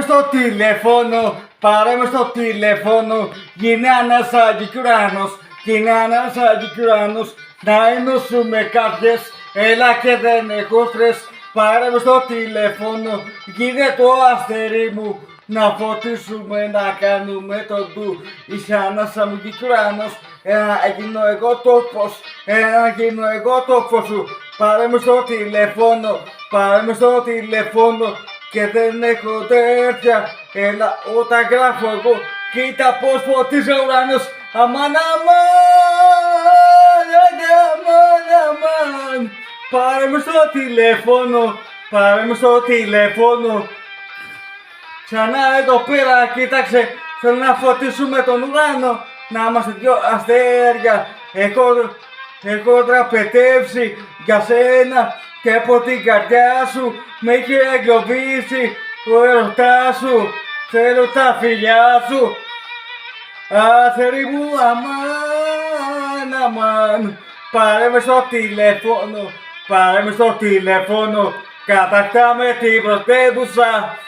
Στο τηλέφωνο, πάρε με στο τηλέφωνο. Γίνε ανάσα κουράνος, γίνε ανάσα κουράνος. Να ενώσουμε κάποιες, έλα και δεν έχω στρες. Πάρε με στο τηλέφωνο, γίνε το αστέρι μου. Να φωτίσουμε, να κάνουμε το ντου. Είσαι ανάσα μου κουράνος, γίνω εγώ το φως, γίνω εγώ το φως σου. Πάρε με στο τηλέφωνο, πάρε με στο τηλέφωνο. Και δεν έχω τέτοια, έλα όταν γράφω εγώ. Κοίτα πως φωτίζει ο ουρανός. Αμάν, αμάν. Πάρε με στο τηλέφωνο, πάρε με στο τηλέφωνο. Ξανά εδώ πέρα, κοίταξε, θέλω να φωτίσουμε τον ουρανό. Να είμαστε δυο αστέρια. Έχω τραπετεύσει για σένα και από την καρδιά σου με είχε εγκλωβίσει ο ερωτάς σου. Θέλω τα φιλιά σου. Άθερη μου, αμάν, αμάν. Πάρε με στο τηλέφωνο, πάρε με στο τηλέφωνο. Κατακτάμε την πρωτεύουσα.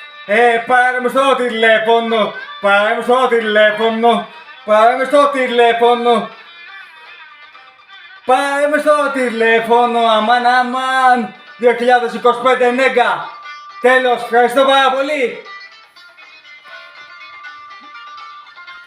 Πάρε με στο τηλέφωνο, πάρε με στο τηλέφωνο. Πάρε με στο τηλέφωνο. Πάρε με στο τηλέφωνο, αμάν, αμάν. 2025 νέγκα. Τέλος, ευχαριστώ πάρα πολύ.